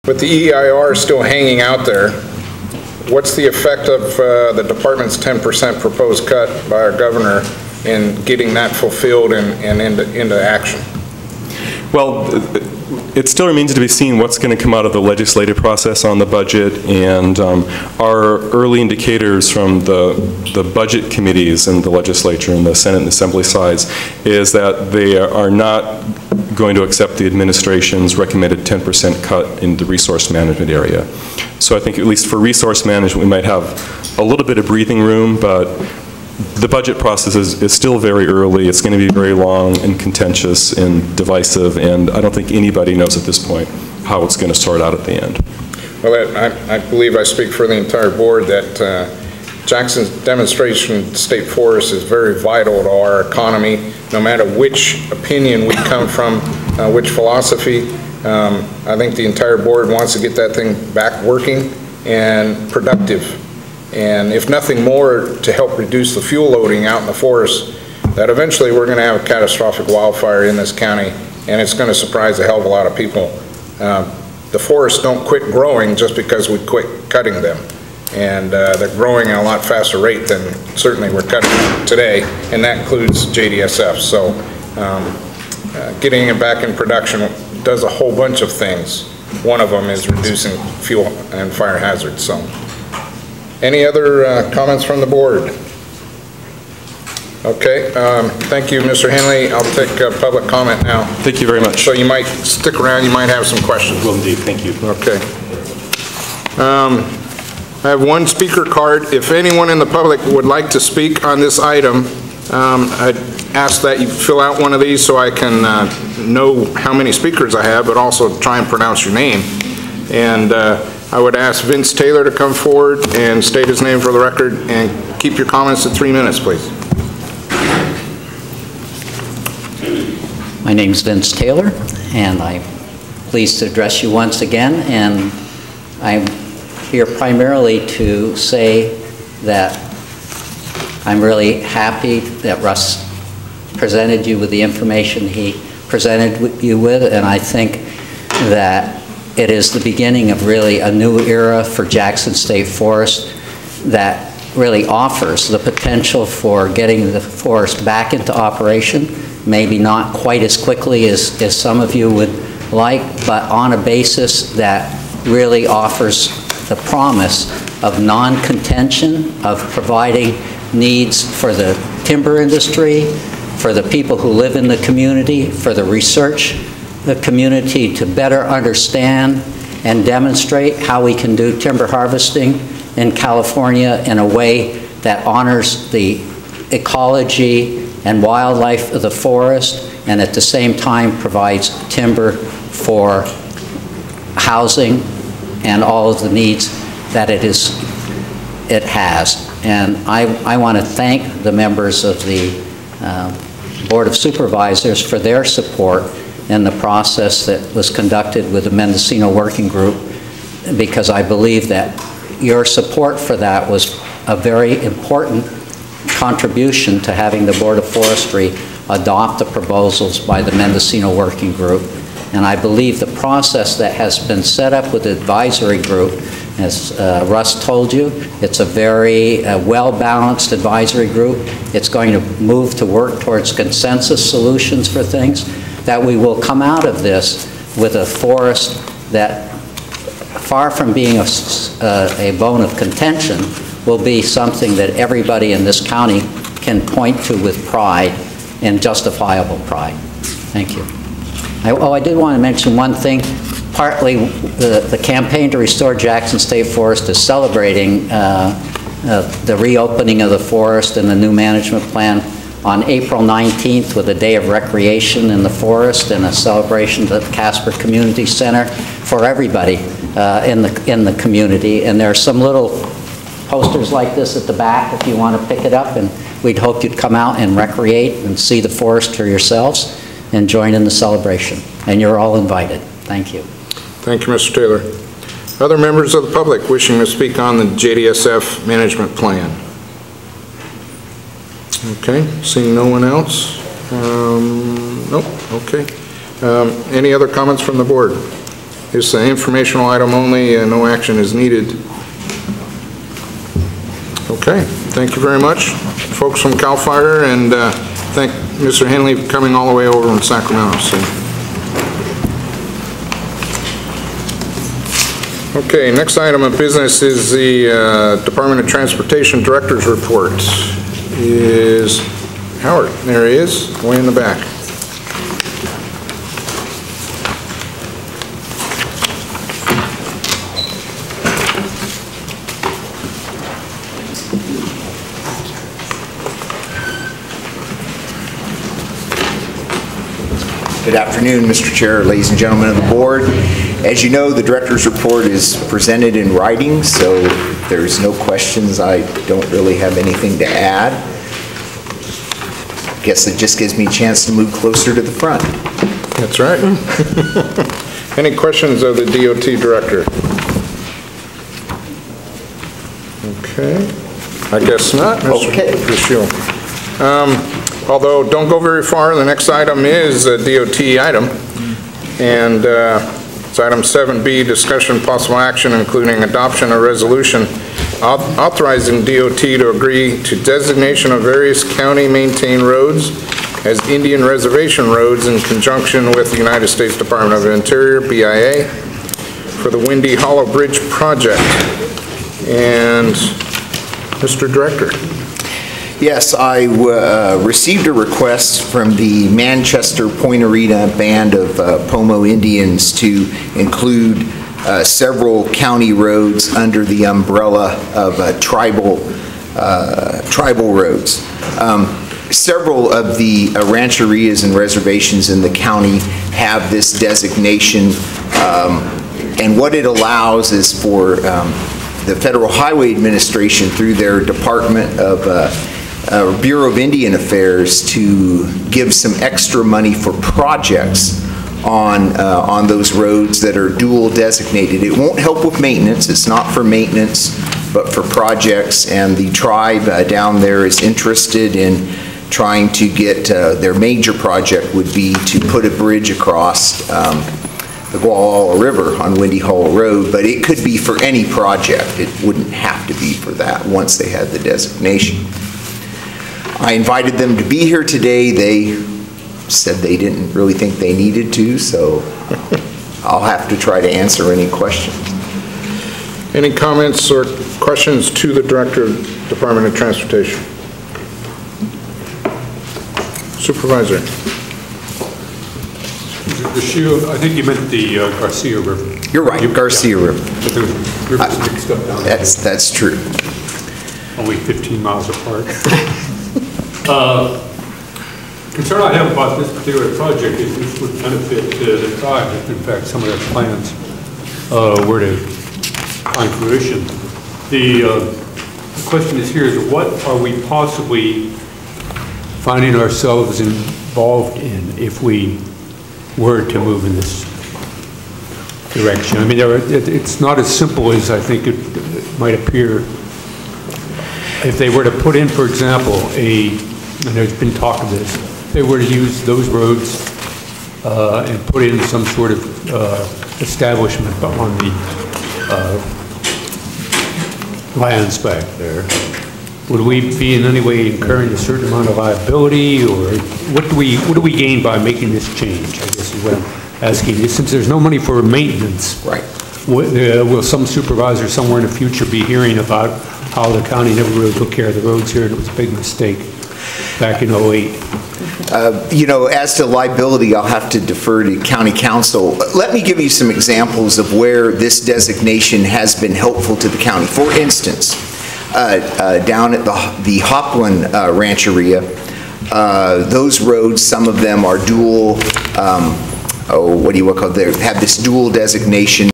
With the EIR still hanging out there, what's the effect of the department's 10% proposed cut by our governor in getting that fulfilled and into action? Well, it still remains to be seen what's going to come out of the legislative process on the budget, and our early indicators from the budget committees in the legislature and the Senate and Assembly sides is that they are not going to accept the administration's recommended 10% cut in the resource management area. So I think at least for resource management we might have a little bit of breathing room, but the budget process is still very early. It's going to be very long and contentious and divisive, and I don't think anybody knows at this point how it's going to sort out at the end. Well, I believe I speak for the entire board that Jackson's demonstration state forest is very vital to our economy, no matter which opinion we come from, which philosophy. I think the entire board wants to get that thing back working and productive. And if nothing more, to help reduce the fuel loading out in the forest, that eventually we're going to have a catastrophic wildfire in this county, and it's going to surprise a hell of a lot of people. The forests don't quit growing just because we quit cutting them. And they're growing at a lot faster rate than certainly we're cutting today, and that includes JDSF. So getting it back in production does a whole bunch of things. One of them is reducing fuel and fire hazards. So. Any other comments from the board? Okay, thank you, Mr. Henley. I'll take public comment now. Thank you very much. So you might stick around, you might have some questions. Will indeed, thank you. Okay. I have one speaker card. If anyone in the public would like to speak on this item, I'd ask that you fill out one of these so I can know how many speakers I have, but also try and pronounce your name. And I would ask Vince Taylor to come forward and state his name for the record, and keep your comments to 3 minutes, please. My name is Vince Taylor, and I'm pleased to address you once again. And I'm here primarily to say that I'm really happy that Russ presented you with the information he presented you with, and I think that it is the beginning of really a new era for Jackson State Forest that really offers the potential for getting the forest back into operation, maybe not quite as quickly as some of you would like, but on a basis that really offers the promise of non-contention, of providing needs for the timber industry, for the people who live in the community, for the research, the community to better understand and demonstrate how we can do timber harvesting in California in a way that honors the ecology and wildlife of the forest, and at the same time provides timber for housing and all of the needs that it has. And I want to thank the members of the Board of Supervisors for their support in the process that was conducted with the Mendocino Working Group, because I believe that your support for that was a very important contribution to having the Board of Forestry adopt the proposals by the Mendocino Working Group. And I believe the process that has been set up with the advisory group, as Russ told you, it's a very well-balanced advisory group. It's going to move to work towards consensus solutions for things, that we will come out of this with a forest that, far from being a bone of contention, will be something that everybody in this county can point to with pride, and justifiable pride. Thank you. I did want to mention one thing. Partly, the campaign to restore Jackson State Forest is celebrating the reopening of the forest and the new management plan on April 19th with a day of recreation in the forest and a celebration at the Casper Community Center for everybody in the community. And there are some little posters like this at the back if you want to pick it up, and we'd hope you'd come out and recreate and see the forest for yourselves and join in the celebration. And you're all invited. Thank you. Thank you, Mr. Taylor. Other members of the public wishing to speak on the JDSF management plan? Okay, seeing no one else? Nope, okay. Any other comments from the board? It's an informational item only, no action is needed. Okay, thank you very much, folks from CAL FIRE, and thank Mr. Henley for coming all the way over from Sacramento. So. Okay, next item of business is the Department of Transportation Director's Report. Is Howard, there he is, way in the back. Good afternoon, Mr. Chair, ladies and gentlemen of the board. As you know, the director's report is presented in writing, so if there's no questions, I don't really have anything to add. I guess it just gives me a chance to move closer to the front. That's right. Any questions of the DOT director? Okay, I guess not, Mr. Okay. Priscilla. Although, don't go very far, the next item is a DOT item, and it's item 7B, discussion possible action, including adoption of resolution authorizing DOT to agree to designation of various county-maintained roads as Indian Reservation roads in conjunction with the United States Department of the Interior, BIA, for the Windy Hollow Bridge project. And Mr. Director. Yes, I received a request from the Manchester Point Arena Band of Pomo Indians to include several county roads under the umbrella of tribal roads. Several of the rancherias and reservations in the county have this designation, and what it allows is for the Federal Highway Administration, through their Department of Bureau of Indian Affairs, to give some extra money for projects on those roads that are dual designated. It won't help with maintenance. It's not for maintenance, but for projects. And the tribe down there is interested in trying to get their major project would be to put a bridge across the Gualala River on Windy Hollow Road, but it could be for any project. It wouldn't have to be for that once they had the designation. I invited them to be here today. They said they didn't really think they needed to, so I'll have to try to answer any questions. Any comments or questions to the Director of Department of Transportation? Supervisor. The Shield, I think you meant the Garcia River. You're right, Garcia River. But the river's mixed up down there. That's true. Only 15 miles apart. Concern I have about this particular project is this would benefit the tribe if in fact some of their plans were to find fruition. The question is here is, what are we possibly finding ourselves involved in if we were to move in this direction? I mean, it's not as simple as I think it might appear. If they were to put in, for example, and there's been talk of this, if they were to use those roads and put in some sort of establishment on the lands back there, would we be in any way incurring a certain amount of liability, or what do we gain by making this change? I guess is what I'm asking you. Since there's no money for maintenance, right? Will some supervisor somewhere in the future be hearing about how the county never really took care of the roads here and it was a big mistake back in '08? You know, as to liability, I'll have to defer to county council. Let me give you some examples of where this designation has been helpful to the county. For instance, down at the Hopland Rancheria, those roads, some of them are dual, what do you call it? They have this dual designation.